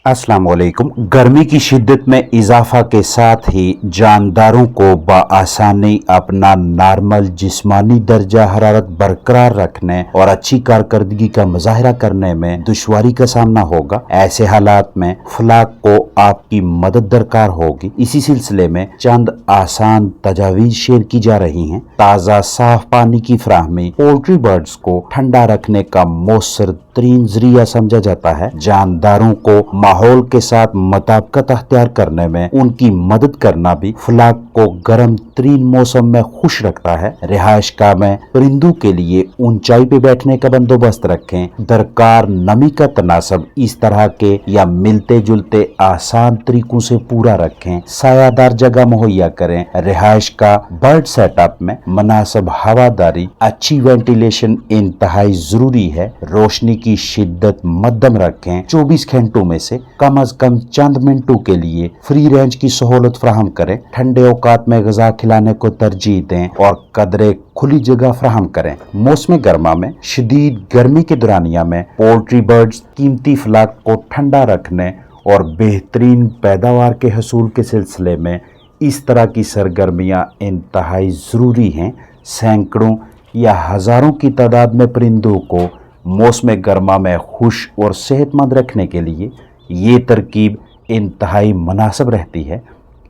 अस्सलाम वालेकुम। गर्मी की शिद्दत में इजाफा के साथ ही जानदारों को बआसानी अपना नॉर्मल जिस्मानी दर्जा हरारत बरकरार रखने और अच्छी कारकर्दगी का मुजाहरा करने में दुश्वारी का सामना होगा। ऐसे हालात में फलाक को आपकी मदद दरकार होगी। इसी सिलसिले में चंद आसान तजावीज शेयर की जा रही हैं। ताज़ा साफ पानी की फराहमी पोल्ट्री बर्ड्स को ठंडा रखने का मौसर तरीन जरिया समझा जाता है। जानदारों को माहौल के साथ मुताबिकत अख्तियार करने में उनकी मदद करना भी फलाक को गर्म तरीन मौसम में खुश रखता है। रिहाइश गाह में परिंदों के लिए ऊंचाई पे बैठने का बंदोबस्त रखें। दरकार नमी का तनासब इस तरह के या मिलते जुलते आसान तरीकों से पूरा रखें। सायादार जगह मुहैया करें। रिहाइश का बर्ड सेटअप में मुनासिब हवादारी, अच्छी वेंटिलेशन इंतहाई जरूरी है। रोशनी की शिद्दत मध्यम रखें। 24 घंटों में से कम चंद मिनटों के लिए फ्री रेंज की सहूलत फराहम करें। ठंडे औकात में ग़िज़ा खिलाने को तरजीह दें और कदरे खुली जगह फराहम करें। मौसम गर्मा में शदीद गर्मी के दौरानिया में पोल्ट्री बर्ड्स कीमती फलाक को ठंडा रखने और बेहतरीन पैदावार के हसूल के सिलसिले में इस तरह की सरगर्मियाँ इंतहाई ज़रूरी हैं। सैकड़ों या हज़ारों की तादाद में परिंदों को मौसम गर्मा में खुश और सेहतमंद रखने के लिए ये तरकीब इंतहाई मुनासिब रहती है।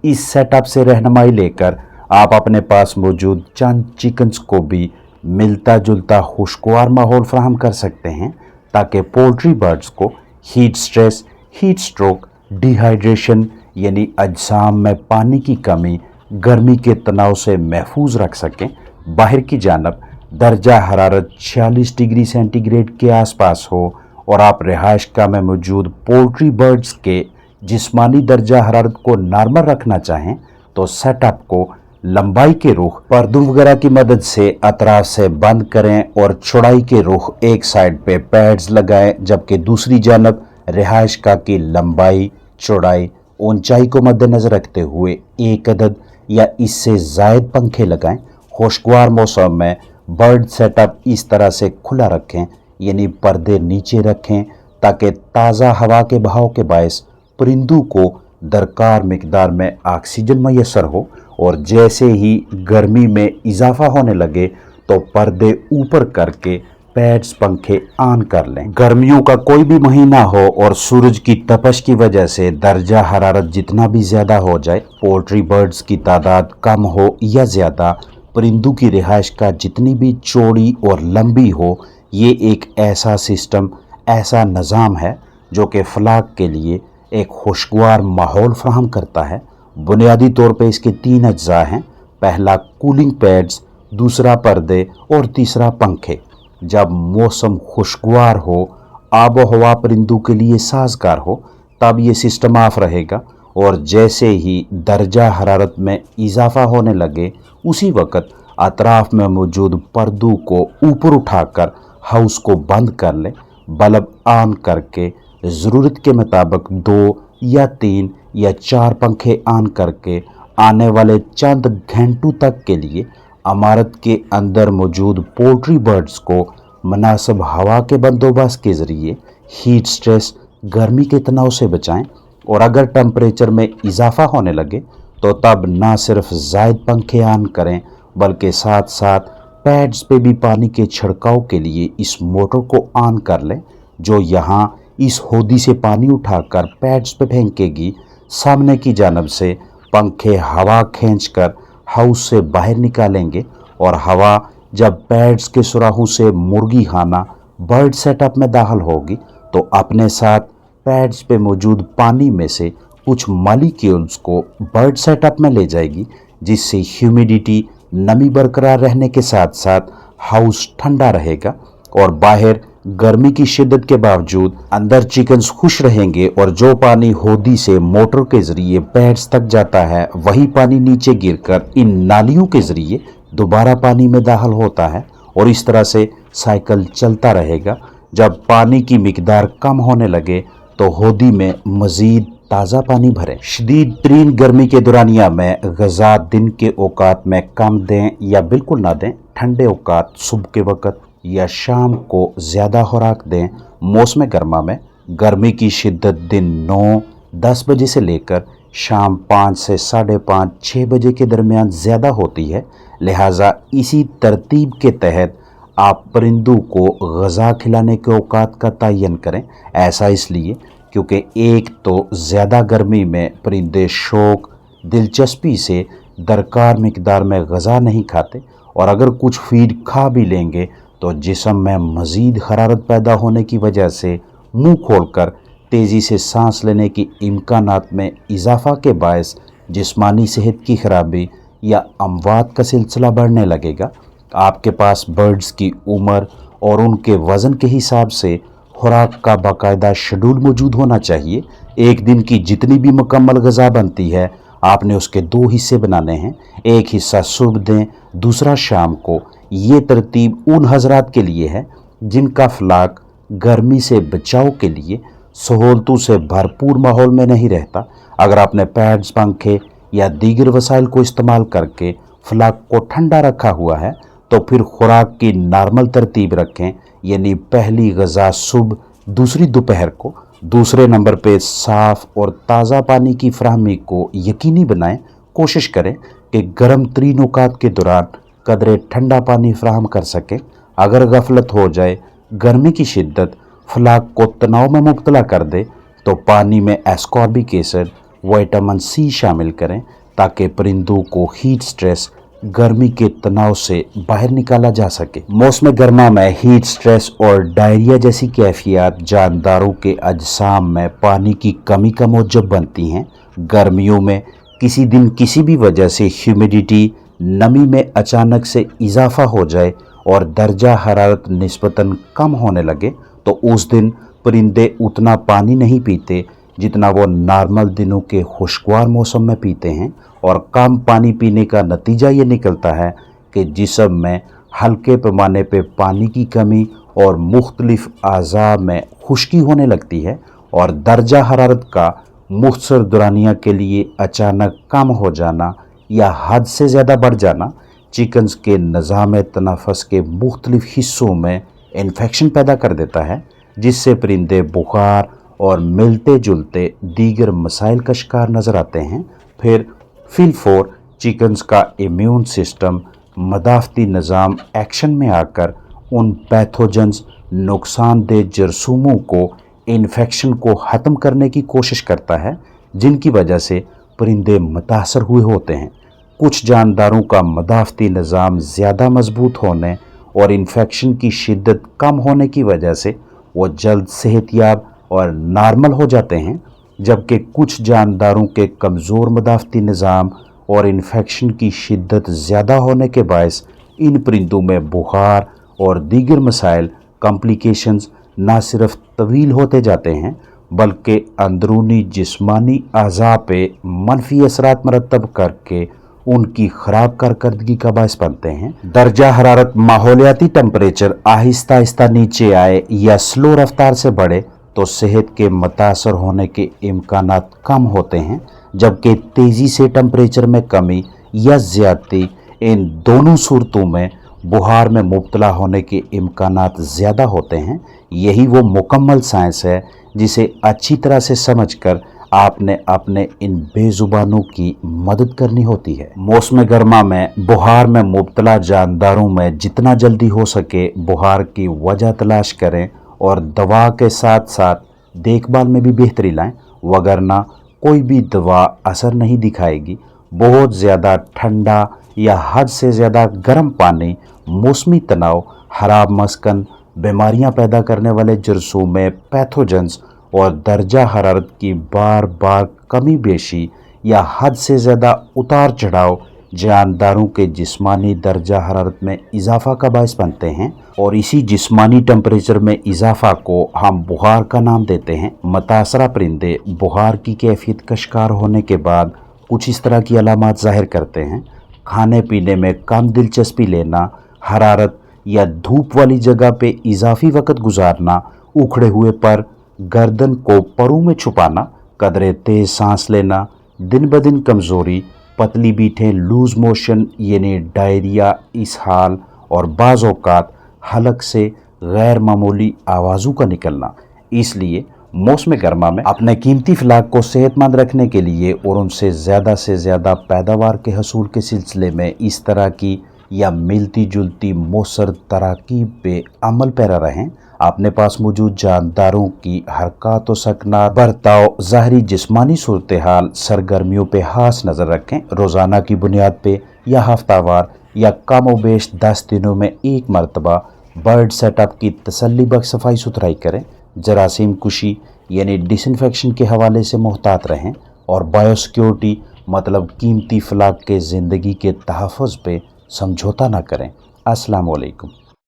इस सेटअप से रहनुमाई लेकर आप अपने पास मौजूद चंद चिकन्स को भी मिलता जुलता खुशगवार माहौल फराहम कर सकते हैं ताकि पोल्ट्री बर्ड्स को heat stress, heat stroke, dehydration यानी अजसाम में पानी की कमी, गर्मी के तनाव से महफूज रख सकें। बाहर की जानब दर्जा हरारत 46 डिग्री सेंटीग्रेड के आसपास हो और आप रिहाइश गाह में मौजूद पोल्ट्री बर्ड्स के जिस्मानी दर्जा हरारत को नॉर्मल रखना चाहें तो सेटअप को लंबाई के रुख पर्दों वगैरह की मदद से अतराफ से बंद करें और चौड़ाई के रुख एक साइड पे पैड्स लगाएं, जबकि दूसरी जानब रिहाइश गाह की लंबाई, चौड़ाई, ऊंचाई को मद्देनजर रखते हुए एक अदद या इससे जायद पंखे लगाएं। खुशगवार मौसम में बर्ड सेटअप इस तरह से खुला रखें, यानी पर्दे नीचे रखें ताकि ताज़ा हवा के बहाव के बायस परिंदों को दरकार मिकदार में ऑक्सीजन मैसर हो और जैसे ही गर्मी में इजाफा होने लगे तो पर्दे ऊपर करके पैड्स, पंखे ऑन कर लें। गर्मियों का कोई भी महीना हो और सूरज की तपश की वजह से दर्जा हरारत जितना भी ज़्यादा हो जाए, पोल्ट्री बर्ड्स की तादाद कम हो या ज़्यादा, परिंदों की रिहाइश का जितनी भी चौड़ी और लंबी हो, ये एक ऐसा सिस्टम, ऐसा निज़ाम है जो कि फलाक के लिए एक खुशगवार माहौल फराहम करता है। बुनियादी तौर पे इसके 3 अज्जा हैं। पहला कूलिंग पैड्स, दूसरा पर्दे और तीसरा पंखे। जब मौसम खुशगवार हो, आबो हवा परिंदों के लिए साजगार हो, तब ये सिस्टम ऑफ रहेगा और जैसे ही दर्जा हरारत में इजाफा होने लगे उसी वक़्त अतराफ में मौजूद पर्दों को ऊपर उठाकर हाउस को बंद कर लें। बल्ब ऑन करके ज़रूरत के मुताबिक 2 या 3 या 4 पंखे ऑन करके आने वाले चंद घंटों तक के लिए इमारत के अंदर मौजूद पोल्ट्री बर्ड्स को मुनासिब हवा के बंदोबस्त के ज़रिए हीट स्ट्रेस, गर्मी के तनाव से बचाएं और अगर टेम्परेचर में इजाफा होने लगे तो तब ना सिर्फ ज़ायद पंखे ऑन करें बल्कि साथ साथ पैड्स पे भी पानी के छिड़काव के लिए इस मोटर को ऑन कर लें, जो यहाँ इस होदी से पानी उठाकर पैड्स पे फेंकेगी। सामने की जानब से पंखे हवा खींचकर हाउस से बाहर निकालेंगे और हवा जब पैड्स के सुराहों से मुर्गी खाना बर्ड सेटअप में दाखिल होगी तो अपने साथ पैड्स पे मौजूद पानी में से कुछ मॉलिक्यूल्स को बर्ड सेटअप में ले जाएगी, जिससे ह्यूमिडिटी, नमी बरकरार रहने के साथ साथ हाउस ठंडा रहेगा और बाहर गर्मी की शिद्दत के बावजूद अंदर चिकन्स खुश रहेंगे और जो पानी होदी से मोटर के ज़रिए पैड्स तक जाता है वही पानी नीचे गिरकर इन नालियों के ज़रिए दोबारा पानी में दाखिल होता है और इस तरह से साइकिल चलता रहेगा। जब पानी की मिकदार कम होने लगे तो होदी में मज़ीद ताज़ा पानी भरें। शदीद तरीन गर्मी के दौरानिया में ग़िज़ा दिन के औकात में कम दें या बिल्कुल ना दें। ठंडे औकात सुबह के वक़्त या शाम को ज़्यादा खुराक दें। मौसम गर्मा में गर्मी की शिद्दत दिन 9-10 बजे से लेकर शाम 5 से 5:30-6 बजे के दरमियान ज़्यादा होती है। लिहाजा इसी तरतीब के तहत आप परिंदों को ग़िज़ा खिलाने के औकात का तयन करें। ऐसा इसलिए क्योंकि एक तो ज़्यादा गर्मी में परिंदे शौक दिलचस्पी से दरकार मिकदार में ग़िज़ा नहीं खाते, और अगर कुछ फीड खा भी लेंगे तो जिस्म में मज़ीद हरारत पैदा होने की वजह से मुंह खोलकर तेज़ी से सांस लेने की इम्कानात में इजाफ़ा के बायस जिस्मानी सेहत की खराबी या अमवात का सिलसिला बढ़ने लगेगा। आपके पास बर्ड्स की उम्र और उनके वज़न के हिसाब से खुराक का बाकायदा शेड्यूल मौजूद होना चाहिए। एक दिन की जितनी भी मुकम्मल ग़िज़ा बनती है, आपने उसके 2 हिस्से बनाने हैं। एक हिस्सा सुबह दें, दूसरा शाम को। ये तरतीब उन हजरात के लिए है जिनका फलाक गर्मी से बचाव के लिए सहूलतों से भरपूर माहौल में नहीं रहता। अगर आपने पैड्स, पंखे या दीगर वसाइल को इस्तेमाल करके फलाक को ठंडा रखा हुआ है तो फिर खुराक की नॉर्मल तरतीब रखें, यानी पहली ग़िज़ा सुबह, दूसरी दोपहर को। दूसरे नंबर पे साफ़ और ताज़ा पानी की फराहमी को यकीनी बनाएं। कोशिश करें कि गर्म तरीन औकात के दौरान कदरे ठंडा पानी फराहम कर सकें। अगर गफलत हो जाए, गर्मी की शिद्दत फलाक को तनाव में मुब्तला कर दे, तो पानी में एस्कॉर्बिक एसिड, विटामिन सी शामिल करें ताकि परिंदों को हीट स्ट्रेस, गर्मी के तनाव से बाहर निकाला जा सके। मौसम गर्मा में हीट स्ट्रेस और डायरिया जैसी कैफियत जानदारों के अजसाम में पानी की कमी का मूजब बनती हैं। गर्मियों में किसी दिन किसी भी वजह से ह्यूमिडिटी, नमी में अचानक से इजाफा हो जाए और दर्जा हरारत निस्बतन कम होने लगे तो उस दिन परिंदे उतना पानी नहीं पीते जितना वो नॉर्मल दिनों के खुशगवार मौसम में पीते हैं, और कम पानी पीने का नतीजा ये निकलता है कि जिस्म में हल्के पैमाने पे पानी की कमी और मुख्तलिफ अज़ा में खुश्की होने लगती है, और दर्जा हरारत का मुख्तसर दौरानिया के लिए अचानक कम हो जाना या हद से ज़्यादा बढ़ जाना चिकन्स के निज़ाम तनफ़ुस के मुख्तलिफ हिस्सों में इन्फेक्शन पैदा कर देता है, जिससे परिंदे बुखार और मिलते जुलते दीगर मसाइल का शिकार नज़र आते हैं। फिर फिल4 चिकन्स का इम्यून सिस्टम मदाफ़ती निज़ाम एक्शन में आकर उन पैथोजन्स, नुकसानदेह जरसूमों को, इन्फेक्शन को ख़त्म करने की कोशिश करता है जिनकी वजह से परिंदे मुतासर हुए होते हैं। कुछ जानदारों का मदाफ़ती निज़ाम ज़्यादा मजबूत होने और इन्फेक्शन की शिद्दत कम होने की वजह से वो जल्द सेहतयाब और नॉर्मल हो जाते हैं, जबकि कुछ जानदारों के कमज़ोर मदाफ़ती निज़ाम और इन्फेक्शन की शिद्दत ज़्यादा होने के बायस इन परिंदों में बुखार और दीगर मसाइल, कॉम्प्लिकेशंस न सिर्फ तवील होते जाते हैं बल्कि अंदरूनी जिस्मानी अज़ा पे मनफी असरात मरतब करके उनकी ख़राब कारकर्दगी का बायस बनते हैं। दर्जा हरारत, माहौलियाती टेम्परेचर आहिस्ता आहिस्ता नीचे आए या स्लो रफ्तार से बढ़े तो सेहत के मुतासर होने के इम्कानात कम होते हैं, जबकि तेज़ी से टेम्परेचर में कमी या ज़्यादती, इन दोनों सूरतों में बुखार में मुब्तला होने के इम्कानात ज़्यादा होते हैं। यही वो मुकम्मल साइंस है जिसे अच्छी तरह से समझकर आपने अपने इन बेजुबानों की मदद करनी होती है। मौसम गर्मा में बुखार में मुब्तला जानदारों में जितना जल्दी हो सके बुखार की वजह तलाश करें और दवा के साथ साथ देखभाल में भी बेहतरी लाएं, वगरना कोई भी दवा असर नहीं दिखाएगी। बहुत ज़्यादा ठंडा या हद से ज़्यादा गर्म पानी, मौसमी तनाव, खराब मस्कन, बीमारियां पैदा करने वाले जरासीम में पैथोजेंस और दर्जा हरारत की बार बार कमी बेशी या हद से ज़्यादा उतार चढ़ाव जानदारों के जिस्मानी दर्जा हरारत में इजाफा का बायस बनते हैं, और इसी जिस्मानी टेम्परेचर में इजाफा को हम बुखार का नाम देते हैं। मुतासरा परिंदे बुखार की कैफियत का शिकार होने के बाद कुछ इस तरह की अलामात ज़ाहिर करते हैं: खाने पीने में कम दिलचस्पी लेना, हरारत या धूप वाली जगह पे इजाफी वक़्त गुजारना, उखड़े हुए पर, गर्दन को परों में छुपाना, कदरे तेज़ सांस लेना, दिन ब दिन कमज़ोरी, पतली बीठें, लूज़ मोशन यानी डायरिया, इसहाल और बाज़ औक़ात हलक से गैर मामूली आवाज़ों का निकलना। इसलिए मौसम गर्मा में अपने कीमती फलाग को सेहतमंद रखने के लिए और उनसे ज़्यादा पैदावार के हसूल के सिलसिले में इस तरह की या मिलती जुलती मौसर तराकीब पे अमल पैरा रहें। अपने पास मौजूद जानदारों की हरकत व सकनात, बर्ताव, ज़ाहरी जिस्मानी सूरत हाल, सरगर्मियों पे खास नज़र रखें। रोज़ाना की बुनियाद पे या हफ्तावार या कम व बेश 10 दिनों में एक मरतबा बर्ड सेटअप की तसल्ली बख्श सफाई सुथराई करें। जरासीम कुशी यानी डिसइंफेक्शन के हवाले से मुहतात रहें और बायोसिक्योरिटी मतलब कीमती फलाग के ज़िंदगी के तहफ़्फ़ुज़ पे समझौता ना करें। अस्सलाम वालेकुम।